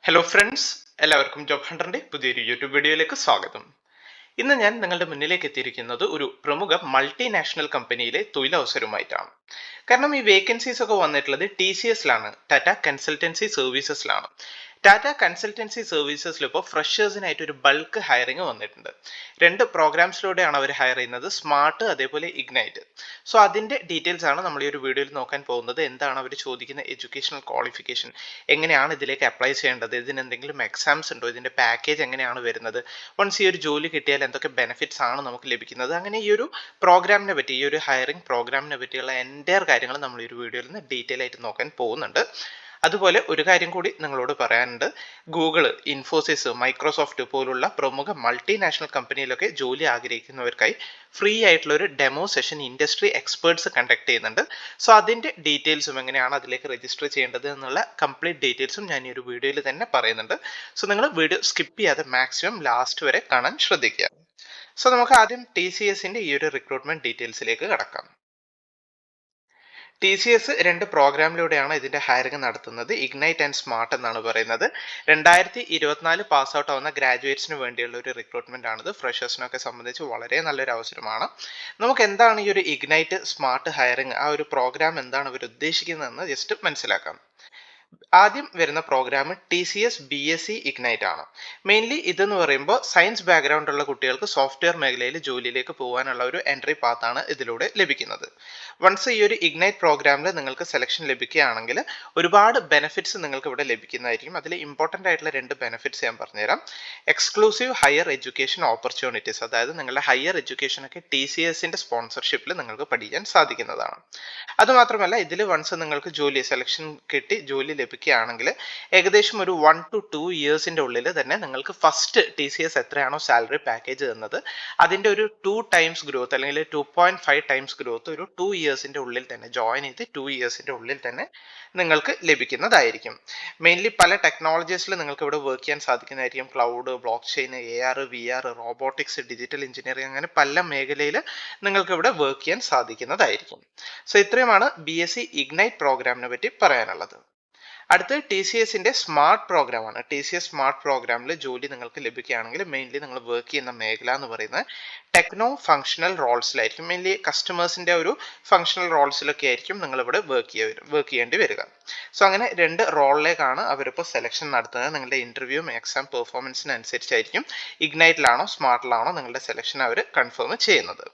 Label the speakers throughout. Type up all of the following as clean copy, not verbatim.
Speaker 1: Hello friends, എല്ലാവർക്കും job ഹണ്ടറിന്റെ പുതിയൊരു YouTube വീഡിയോയിലേക്ക് സ്വാഗതം. ഇന്ന് ഞാൻ നിങ്ങളുടെ മുന്നിലേക്ക് എത്തിയിരിക്കുന്നത് ഒരു പ്രമുഖ മൾട്ടിനാഷണൽ കമ്പനിയിലെ തൊഴിലവസരവുമായിട്ടാണ്. കാരണം ഈ വേക്കൻസീസ് ഒക്കെ വന്നിട്ടുള്ളത് TCSലാണ്, ടാറ്റ കൺസൾട്ടൻസി സർവീസസിലാണ്. ടാറ്റ കൺസൾട്ടൻസി സർവീസസിൽ ഇപ്പോൾ ഫ്രഷേഴ്സിനായിട്ട് ഒരു ബൾക്ക് ഹയറിംഗ് വന്നിട്ടുണ്ട്. രണ്ട് പ്രോഗ്രാംസിലൂടെയാണ് അവർ ഹയർ ചെയ്യുന്നത്, സ്മാർട്ട് അതേപോലെ ഇഗ്നൈറ്റ്. സോ അതിന്റെ ഡീറ്റെയിൽസ് ആണ് നമ്മൾ ഈ ഒരു വീഡിയോയിൽ നോക്കാൻ പോകുന്നത്. എന്താണ് അവർ ചോദിക്കുന്ന എഡ്യൂക്കേഷണൽ ക്വാളിഫിക്കേഷൻ, എങ്ങനെയാണ് ഇതിലേക്ക് അപ്ലൈ ചെയ്യേണ്ടത്, ഇതിന് എന്തെങ്കിലും എക്സാംസ് ഉണ്ടോ, ഇതിന്റെ പാക്കേജ് എങ്ങനെയാണ് വരുന്നത്, വൺസ് ഈ ഒരു ജോലി കിട്ടിയാൽ എന്തൊക്കെ ബെനിഫിറ്റ്സ് ആണ് നമുക്ക് ലഭിക്കുന്നത്, അങ്ങനെ ഈ ഒരു പ്രോഗ്രാമിനെ പറ്റി, ഈ ഒരു ഹയറിംഗ് പ്രോഗ്രാമിനെ പറ്റിയുള്ള എൻ്റയർ കാര്യങ്ങൾ നമ്മൾ ഈ ഒരു വീഡിയോയിൽ നിന്ന് ഡീറ്റെയിൽ ആയിട്ട് നോക്കാൻ പോകുന്നുണ്ട്. അതുപോലെ ഒരു കാര്യം കൂടി നിങ്ങളോട് പറയാനുണ്ട്. ഗൂഗിള്, ഇൻഫോസിസ്, മൈക്രോസോഫ്റ്റ് പോലുള്ള പ്രമുഖ മൾട്ടിനാഷണൽ കമ്പനിയിലൊക്കെ ജോലി ആഗ്രഹിക്കുന്നവർക്കായി ഫ്രീ ആയിട്ടുള്ള ഒരു demo session industry experts conduct ചെയ്യുന്നുണ്ട്. സോ അതിന്റെ ഡീറ്റെയിൽസും എങ്ങനെയാണ് അതിലേക്ക് രജിസ്റ്റർ ചെയ്യേണ്ടത് എന്നുള്ള കംപ്ലീറ്റ് ഡീറ്റെയിൽസും ഞാൻ ഈ ഒരു വീഡിയോയിൽ തന്നെ പറയുന്നുണ്ട്. സോ നിങ്ങൾ വീഡിയോ സ്കിപ്പ് ചെയ്യാതെ മാക്സിമം ലാസ്റ്റ് വരെ കാണാൻ ശ്രദ്ധിക്കുക. സോ നമുക്ക് ആദ്യം TCSന്റെ ഈ ഒരു റിക്രൂട്ട്മെന്റ് ഡീറ്റെയിൽസിലേക്ക് കടക്കാം. TCS രണ്ട് പ്രോഗ്രാമിലൂടെയാണ് ഇതിന്റെ ഹയറിംഗ് നടത്തുന്നത്. ഇഗ്നൈറ്റ് ആൻഡ് സ്മാർട്ട് എന്നാണ് പറയുന്നത്. 2024 പാസ് ഔട്ട് ആവുന്ന ഗ്രാജുവേറ്റ്സിന് വേണ്ടിയുള്ള ഒരു റിക്രൂട്ട്മെന്റ് ആണിത്. ഫ്രഷേഴ്സിനൊക്കെ സംബന്ധിച്ച് വളരെ നല്ലൊരു അവസരമാണ്. നമുക്ക് എന്താണ് ഈ ഒരു ഇഗ്നൈറ്റ് സ്മാർട്ട് ഹയറിംഗ്, ആ ഒരു പ്രോഗ്രാം എന്താണ് ഇവർ ഉദ്ദേശിക്കുന്നതെന്ന് ജസ്റ്റ് മനസ്സിലാക്കാം. ആദ്യം വരുന്ന പ്രോഗ്രാം TCS BSc ഇഗ്നൈറ്റ് ആണ്. മെയിൻലി ഇതെന്ന് പറയുമ്പോൾ സയൻസ് ബാക്ക്ഗ്രൗണ്ട് ഉള്ള കുട്ടികൾക്ക് സോഫ്റ്റ്വെയർ മേഖലയിൽ ജോലിയിലേക്ക് പോകാനുള്ള ഒരു എൻട്രി പാത്താണ് ഇതിലൂടെ ലഭിക്കുന്നത്. വൺസ് ഈ ഒരു ഇഗ്നൈറ്റ് പ്രോഗ്രാമിൽ നിങ്ങൾക്ക് സെലക്ഷൻ ലഭിക്കുകയാണെങ്കിൽ ഒരുപാട് ബെനിഫിറ്റ്സ് നിങ്ങൾക്ക് ഇവിടെ ലഭിക്കുന്നതായിരിക്കും. അതിൽ ഇമ്പോർട്ടൻ്റ് ആയിട്ടുള്ള രണ്ട് ബെനിഫിറ്റ്സ് ഞാൻ പറഞ്ഞുതരാം. എക്സ്ക്ലൂസീവ് ഹയർ എഡ്യൂക്കേഷൻ ഓപ്പർച്യൂണിറ്റീസ്, അതായത് നിങ്ങളുടെ ഹയർ എഡ്യൂക്കേഷൻ ഒക്കെ TCSന്റെ സ്പോൺസർഷിപ്പിൽ നിങ്ങൾക്ക് പഠിക്കാൻ സാധിക്കുന്നതാണ്. അതുമാത്രമല്ല ഇതിൽ വൺസ് നിങ്ങൾക്ക് ജോലി സെലക്ഷൻ കിട്ടി ജോലി ലഭിക്കുകയാണെങ്കിൽ ഏകദേശം ഒരു 1 to 2 ഇയേഴ്സിന്റെ ഉള്ളിൽ തന്നെ നിങ്ങൾക്ക് ഫസ്റ്റ് TCS എത്രയാണോ സാലറി പാക്കേജ് തന്നത് അതിന്റെ ഒരു 2 ടൈംസ് ഗ്രോത്ത് അല്ലെങ്കിൽ 2.5 ടൈംസ് ഗ്രോത്ത് ഒരു 2 ഇയേഴ്സിന്റെ ഉള്ളിൽ തന്നെ ജോയിൻ ചെയ്ത് 2 ഇയേഴ്സിന്റെ ഉള്ളിൽ തന്നെ നിങ്ങൾക്ക് ലഭിക്കുന്നതായിരിക്കും. മെയിൻലി പല ടെക്നോളജീസിൽ നിങ്ങൾക്ക് ഇവിടെ വർക്ക് ചെയ്യാൻ സാധിക്കുന്നതായിരിക്കും. Cloud, block chain, AR, VR, robotics, digital engineering, അങ്ങനെ പല മേഖലയിൽ നിങ്ങൾക്ക് ഇവിടെ വർക്ക് ചെയ്യാൻ സാധിക്കുന്നതായിരിക്കും. സോ ഇത്രയുമാണ് BSc ഇഗ്നൈറ്റ് പ്രോഗ്രാമിനെ പറ്റി പറയാനുള്ളത്. അടുത്തത് TCSന്റെ സ്മാർട്ട് പ്രോഗ്രാമാണ്. TCS സ്മാർട്ട് പ്രോഗ്രാമിൽ ജോലി നിങ്ങൾക്ക് ലഭിക്കുകയാണെങ്കിൽ മെയിൻലി നിങ്ങൾ വർക്ക് ചെയ്യുന്ന മേഖല എന്ന് പറയുന്നത് ടെക്നോ ഫങ്ഷണൽ റോൾസിലായിരിക്കും. മെയിൻലി കസ്റ്റമേഴ്സിന്റെ ഒരു ഫങ്ഷണൽ റോൾസിലൊക്കെ ആയിരിക്കും നിങ്ങൾ ഇവിടെ വർക്ക് ചെയ്യേണ്ടി വരിക. സോ അങ്ങനെ രണ്ട് റോളിലേക്കാണ് അവരിപ്പോൾ സെലക്ഷൻ നടത്തുന്നത്. നിങ്ങളുടെ ഇന്റർവ്യൂവും എക്സാം പെർഫോമൻസിനനുസരിച്ചായിരിക്കും ഇഗ്നൈറ്റിലാണോ സ്മാർട്ടിലാണോ നിങ്ങളുടെ സെലക്ഷൻ അവർ കൺഫേം ചെയ്യുന്നത്.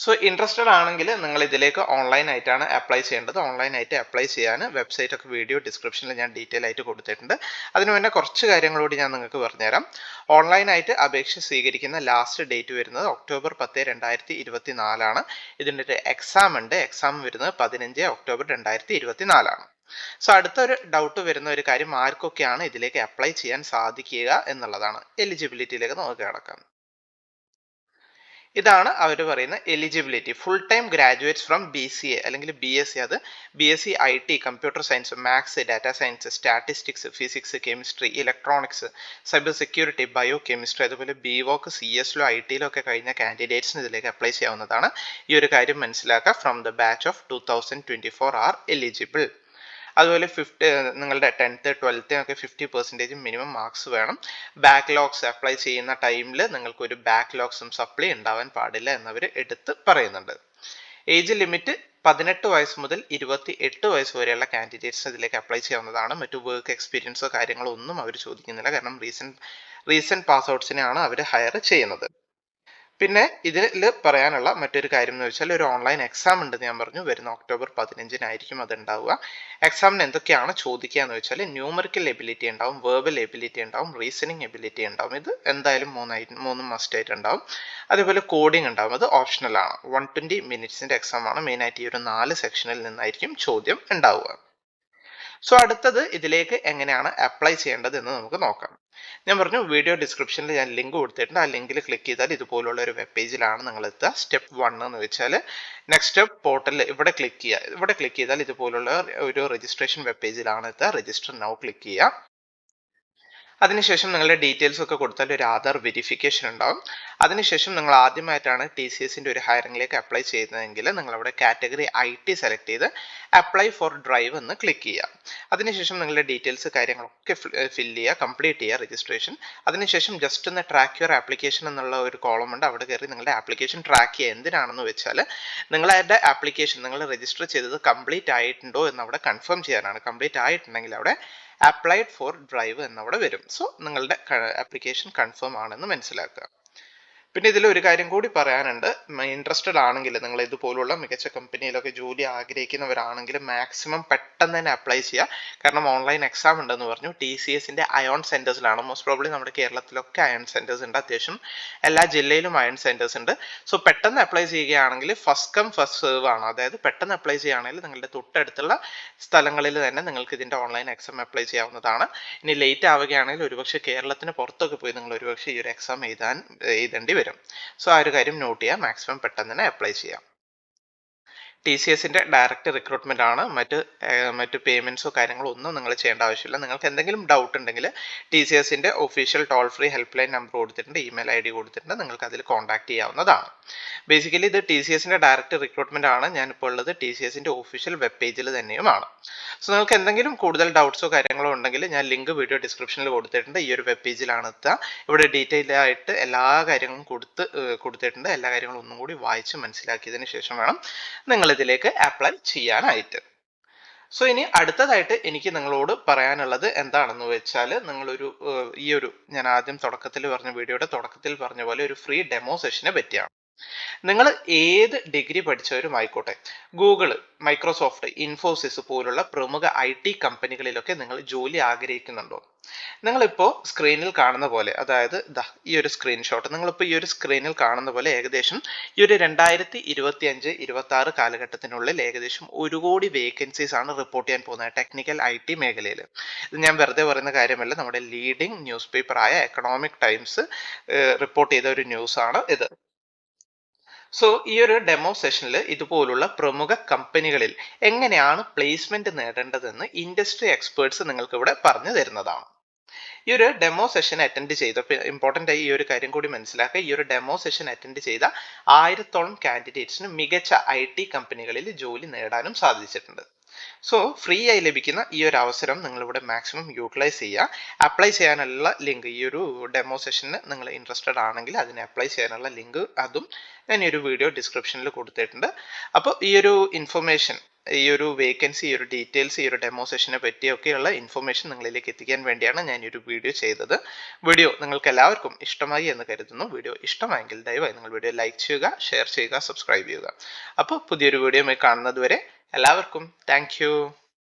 Speaker 1: സോ ഇൻട്രസ്റ്റഡ് ആണെങ്കിൽ നിങ്ങൾ ഇതിലേക്ക് ഓൺലൈൻ ആയിട്ടാണ് അപ്ലൈ ചെയ്യേണ്ടത്. ഓൺലൈൻ ആയിട്ട് അപ്ലൈ ചെയ്യാൻ വെബ്സൈറ്റ് ഒക്കെ വീഡിയോ ഡിസ്ക്രിപ്ഷനിൽ ഞാൻ ഡീറ്റെയിൽ ആയിട്ട് കൊടുത്തിട്ടുണ്ട്. അതിന് മുന്നേ കുറച്ച് കാര്യങ്ങളോട് ഞാൻ നിങ്ങൾക്ക് പറഞ്ഞുതരാം. ഓൺലൈൻ ആയിട്ട് അപേക്ഷ സ്വീകരിക്കുന്ന ലാസ്റ്റ് ഡേറ്റ് വരുന്നത് October 10, 2024 ആണ്. ഇതിൻ്റെ ഒരു എക്സാം ഉണ്ട്. എക്സാം വരുന്നത് 15 October 2024 ആണ്. സോ അടുത്തൊരു ഡൗട്ട് വരുന്ന ഒരു കാര്യം, ആർക്കൊക്കെയാണ് ഇതിലേക്ക് അപ്ലൈ ചെയ്യാൻ സാധിക്കുക എന്നുള്ളതാണ്. എലിജിബിലിറ്റിയിലേക്ക് നമുക്ക് കിടക്കാം. ഇതാണ് അവർ പറയുന്ന eligibility. Full time graduates from BCA അല്ലെങ്കിൽ BSc, അത് BSc IT, computer science, maths, data science, statistics, physics, chemistry, electronics, cyber security, bio chemistry, അതുപോലെ BVoc, CS-ലോ IT-ലോ ഒക്കെ കഴിഞ്ഞ കാൻഡിഡേറ്റ്സിന് ഇതിലേക്ക് അപ്ലൈ ചെയ്യാവുന്നതാണ്. ഈ ഒരു കാര്യം മനസ്സിലാക്കുക. From the batch of 2024 are eligible. അതുപോലെ നിങ്ങളുടെ 10th 12th ഒക്കെ 50% മിനിമം മാർക്സ് വേണം. ബാക്ക്ലോഗ്സ് അപ്ലൈ ചെയ്യുന്ന ടൈമിൽ നിങ്ങൾക്ക് ഒരു ബാക്ക്ലോഗ്സും സപ്ലി ഉണ്ടാവാൻ പാടില്ല എന്നവർ എടുത്ത് പറയുന്നുണ്ട്. ഏജ് ലിമിറ്റ് 18 വയസ്സ് മുതൽ 28 വയസ്സ് വരെയുള്ള കാൻഡിഡേറ്റ്സ് ഇതിലേക്ക് അപ്ലൈ ചെയ്യാവുന്നതാണ്. മറ്റു വർക്ക് എക്സ്പീരിയൻസോ കാര്യങ്ങളോ ഒന്നും അവർ ചോദിക്കുന്നില്ല. കാരണം റീസെന്റ് പാസ് ഔട്ട്സിനെയാണ് അവർ ഹയർ ചെയ്യുന്നത്. പിന്നെ ഇതിൽ പറയാനുള്ള മറ്റൊരു കാര്യം എന്ന് വെച്ചാൽ ഒരു ഓൺലൈൻ എക്സാം ഉണ്ടെന്ന് ഞാൻ പറഞ്ഞു. വരുന്ന October 15 അത് ഉണ്ടാവുക. എക്സാമിന് എന്തൊക്കെയാണ് ചോദിക്കുക എന്ന് വെച്ചാൽ ന്യൂമറിക്കൽ എബിലിറ്റി ഉണ്ടാവും, വേർബൽ എബിലിറ്റി ഉണ്ടാവും, റീസണിങ് എബിലിറ്റി ഉണ്ടാവും. ഇത് എന്തായാലും മൂന്നും മസ്റ്റ് ആയിട്ട് ഉണ്ടാവും. അതേപോലെ കോഡിംഗ് ഉണ്ടാവും, അത് ഓപ്ഷണൽ ആണ്. 120 മിനിറ്റ്സിന്റെ എക്സാം ആണ്. മെയിൻ ആയിട്ട് ഈ ഒരു 4 സെക്ഷനിൽ നിന്നായിരിക്കും ചോദ്യം ഉണ്ടാവുക. സോ അടുത്തത് ഇതിലേക്ക് എങ്ങനെയാണ് അപ്ലൈ ചെയ്യേണ്ടത് എന്ന് നമുക്ക് നോക്കാം. ഞാൻ പറഞ്ഞു വീഡിയോ ഡിസ്ക്രിപ്ഷനിൽ ഞാൻ ലിങ്ക് കൊടുത്തിട്ടുണ്ട്. ആ ലിങ്കിൽ ക്ലിക്ക് ചെയ്താൽ ഇതുപോലുള്ള ഒരു വെബ് പേജിലാണ് നിങ്ങൾ എത്തുക. സ്റ്റെപ്പ് 1 എന്ന് വെച്ചാൽ നെക്സ്റ്റ് സ്റ്റെപ്പ് പോർട്ടലിൽ ഇവിടെ ക്ലിക്ക് ചെയ്യുക. ഇവിടെ ക്ലിക്ക് ചെയ്താൽ ഇതുപോലുള്ള ഒരു രജിസ്ട്രേഷൻ വെബ് പേജിലാണ് എത്തുക. രജിസ്റ്റർ നൗ ക്ലിക്ക് ചെയ്യുക. അതിനുശേഷം നിങ്ങളുടെ ഡീറ്റെയിൽസ് ഒക്കെ കൊടുത്താൽ ഒരു ആധാർ വെരിഫിക്കേഷൻ ഉണ്ടാവും. അതിനുശേഷം നിങ്ങൾ ആദ്യമായിട്ടാണ് TCSന്റെ ഒരു ഹയറിംഗിലേക്ക് അപ്ലൈ ചെയ്യുന്നതെങ്കിൽ നിങ്ങൾ അവിടെ കാറ്റഗറി IT സെലക്ട് ചെയ്ത് അപ്ലൈ ഫോർ ഡ്രൈവ് എന്ന് ക്ലിക്ക് ചെയ്യുക. അതിനുശേഷം നിങ്ങളുടെ ഡീറ്റെയിൽസ് കാര്യങ്ങളൊക്കെ ഫില്ല് ചെയ്യുക, കംപ്ലീറ്റ് ചെയ്യുക രജിസ്ട്രേഷൻ. അതിനുശേഷം ജസ്റ്റ് ഒന്ന് ട്രാക്ക് യുവർ ആപ്ലിക്കേഷൻ എന്നുള്ള ഒരു കോളം ഉണ്ട്, അവിടെ കയറി നിങ്ങളുടെ ആപ്ലിക്കേഷൻ ട്രാക്ക് ചെയ്യുക. എന്തിനാണെന്ന് വെച്ചാൽ നിങ്ങളുടെ ആപ്ലിക്കേഷൻ നിങ്ങൾ രജിസ്റ്റർ ചെയ്തത് കംപ്ലീറ്റ് ആയിട്ടുണ്ടോ എന്ന് അവിടെ കൺഫേം ചെയ്യാനാണ്. കംപ്ലീറ്റ് ആയിട്ടുണ്ടെങ്കിൽ അവിടെ അപ്ലൈഡ് ഫോർ ഡ്രൈവ് എന്നവിടെ വരും. സോ നിങ്ങളുടെ ആപ്ലിക്കേഷൻ കൺഫേം ആണെന്ന് മനസ്സിലാക്കുക. പിന്നെ ഇതിൽ ഒരു കാര്യം കൂടി പറയാനുണ്ട്. ഇൻട്രസ്റ്റഡ് ആണെങ്കിൽ നിങ്ങൾ ഇതുപോലുള്ള മികച്ച കമ്പനിയിലൊക്കെ ജോലി ആഗ്രഹിക്കുന്നവരാണെങ്കിൽ മാക്സിമം പെട്ടെന്ന് തന്നെ അപ്ലൈ ചെയ്യുക. കാരണം ഓൺലൈൻ എക്സാം ഉണ്ടെന്ന് പറഞ്ഞു. TCSന്റെ അയോൺ സെന്റേഴ്സിലാണ്. മോസ്റ്റ് പ്രോബ്ലി നമ്മുടെ കേരളത്തിലൊക്കെ അയോൺ സെന്റേഴ്സ് ഉണ്ട്. അത്യാവശ്യം എല്ലാ ജില്ലയിലും അയോൺ സെന്റേഴ്സ് ഉണ്ട്. സോ പെട്ടെന്ന് അപ്ലൈ ചെയ്യുകയാണെങ്കിൽ ഫസ്റ്റ് കം ഫസ്റ്റ് സെർവ് ആണ്. അതായത് പെട്ടെന്ന് അപ്ലൈ ചെയ്യുകയാണെങ്കിൽ നിങ്ങളുടെ തൊട്ടടുത്തുള്ള സ്ഥലങ്ങളിൽ തന്നെ നിങ്ങൾക്ക് ഇതിന്റെ ഓൺലൈൻ എക്സാം അപ്ലൈ ചെയ്യാവുന്നതാണ്. ഇനി ലേറ്റ് ആവുകയാണെങ്കിൽ ഒരുപക്ഷെ കേരളത്തിന് പുറത്തൊക്കെ പോയി നിങ്ങൾ ഒരുപക്ഷെ ഈ ഒരു എക്സാം എഴുതേണ്ടി വരും. സോ ആ ഒരു കാര്യം നോട്ട് ചെയ്യുക. മാക്സിമം പെട്ടെന്ന് തന്നെ അപ്ലൈ ചെയ്യാം. TCSന്റെ ഡയറക്റ്റ് റിക്രൂട്ട്മെന്റ് ആണ്. മറ്റ് പേയ്മെന്റ്സോ കാര്യങ്ങളോ ഒന്നും നിങ്ങൾ ചെയ്യേണ്ട ആവശ്യമില്ല. നിങ്ങൾക്ക് എന്തെങ്കിലും ഡൗട്ട് ഉണ്ടെങ്കിൽ TCSന്റെ official toll free help line number കൊടുത്തിട്ടുണ്ട്, ഇമെയിൽ ID കൊടുത്തിട്ടുണ്ട്, നിങ്ങൾക്ക് അതിൽ കോൺടാക്ട് ചെയ്യാവുന്നതാണ്. ബേസിക്കലി ഇത് TCSന്റെ ഡയറക്റ്റ് റിക്രൂട്ട്മെന്റ് ആണ്. ഞാനിപ്പോൾ ഉള്ളത് TCSന്റെ ഒഫീഷ്യൽ വെബ് പേജിൽ തന്നെയുമാണ്. സോ നിങ്ങൾക്ക് എന്തെങ്കിലും കൂടുതൽ ഡൗട്ട്സോ കാര്യങ്ങളോ ഉണ്ടെങ്കിൽ ഞാൻ ലിങ്ക് വീഡിയോ ഡിസ്ക്രിപ്ഷനിൽ കൊടുത്തിട്ടുണ്ട്. ഈ ഒരു വെബ് പേജിലാണ് എത്തുക. ഇവിടെ ഡീറ്റെയിൽ ആയിട്ട് എല്ലാ കാര്യങ്ങളും കൊടുത്തിട്ടുണ്ട്. എല്ലാ കാര്യങ്ങളും ഒന്നും കൂടി വായിച്ച് മനസ്സിലാക്കിയതിന് ശേഷം വേണം നിങ്ങൾ ഇതിലേക്ക് അപ്ലൈ ചെയ്യാനായിട്ട്. സോ ഇനി അടുത്തതായിട്ട് എനിക്ക് നിങ്ങളോട് പറയാനുള്ളത് എന്താണെന്ന് വെച്ചാൽ ഞാൻ ആദ്യം വീഡിയോയുടെ തുടക്കത്തിൽ പറഞ്ഞ പോലെ ഒരു ഫ്രീ ഡെമോ സെഷനെ പറ്റിയാണ്. നിങ്ങൾ ഏത് ഡിഗ്രി പഠിച്ചവരും ആയിക്കോട്ടെ, ഗൂഗിൾ, മൈക്രോസോഫ്റ്റ്, ഇൻഫോസിസ് പോലുള്ള പ്രമുഖ IT കമ്പനികളിലൊക്കെ നിങ്ങൾ ജോലി ആഗ്രഹിക്കുന്നുണ്ടോ? നിങ്ങളിപ്പോൾ സ്ക്രീനിൽ കാണുന്ന പോലെ, അതായത് ഈ ഒരു സ്ക്രീൻഷോട്ട് നിങ്ങളിപ്പോൾ ഈ ഒരു സ്ക്രീനിൽ കാണുന്ന പോലെ ഏകദേശം ഈ ഒരു 2025-26 കാലഘട്ടത്തിനുള്ളിൽ ഏകദേശം 1 കോടി വേക്കൻസീസ് ആണ് റിപ്പോർട്ട് ചെയ്യാൻ പോകുന്നത് ടെക്നിക്കൽ IT മേഖലയിൽ. ഇത് ഞാൻ വെറുതെ പറയുന്ന കാര്യമല്ല. നമ്മുടെ ലീഡിംഗ് ന്യൂസ് പേപ്പറായ എക്കണോമിക് ടൈംസ് റിപ്പോർട്ട് ചെയ്ത ഒരു ന്യൂസ് ആണ് ഇത്. സോ ഈ ഒരു ഡെമോ സെഷനിൽ ഇതുപോലുള്ള പ്രമുഖ കമ്പനികളിൽ എങ്ങനെയാണ് പ്ലേസ്മെന്റ് നേടേണ്ടതെന്ന് ഇൻഡസ്ട്രി എക്സ്പേർട്സ് നിങ്ങൾക്ക് ഇവിടെ പറഞ്ഞു തരുന്നതാണ്. ഈ ഒരു ഡെമോ സെഷൻ അറ്റൻഡ് ചെയ്ത, ഇമ്പോർട്ടൻ്റ് ആയി ഈ ഒരു കാര്യം കൂടി മനസ്സിലാക്കുക, ഈ ഒരു ഡെമോ സെഷൻ അറ്റൻഡ് ചെയ്ത 1000ഓളം കാൻഡിഡേറ്റ്സിന് മികച്ച IT കമ്പനികളിൽ ജോലി നേടാനും സാധിച്ചിട്ടുണ്ട്. സോ ഫ്രീ ആയി ലഭിക്കുന്ന ഈ ഒരു അവസരം നിങ്ങൾ ഇവിടെ മാക്സിമം യൂട്ടിലൈസ് ചെയ്യുക. അപ്ലൈ ചെയ്യാനുള്ള ലിങ്ക്, ഈ ഒരു ഡെമോ സെഷന് നിങ്ങൾ ഇൻട്രസ്റ്റഡ് ആണെങ്കിൽ അതിന് അപ്ലൈ ചെയ്യാനുള്ള ലിങ്ക് അതും ഞാൻ ഈ ഒരു വീഡിയോ ഡിസ്ക്രിപ്ഷനിൽ കൊടുത്തിട്ടുണ്ട്. അപ്പോൾ ഈ ഒരു ഇൻഫർമേഷൻ, ഈ ഒരു വേക്കൻസി, ഈ ഒരു ഡീറ്റെയിൽസ്, ഈ ഒരു ഡെമോ സെഷനെ പറ്റിയൊക്കെയുള്ള ഇൻഫർമേഷൻ നിങ്ങളിലേക്ക് എത്തിക്കാൻ വേണ്ടിയാണ് ഞാൻ ഈ ഒരു വീഡിയോ ചെയ്തത്. വീഡിയോ നിങ്ങൾക്ക് എല്ലാവർക്കും ഇഷ്ടമായി എന്ന് കരുതുന്നു. വീഡിയോ ഇഷ്ടമായെങ്കിൽ ദയവായി നിങ്ങൾ വീഡിയോ ലൈക്ക് ചെയ്യുക, ഷെയർ ചെയ്യുക, സബ്സ്ക്രൈബ് ചെയ്യുക. അപ്പോൾ പുതിയൊരു വീഡിയോയുമായി കാണുന്നത് വരെ എല്ലാവർക്കും താങ്ക് യു.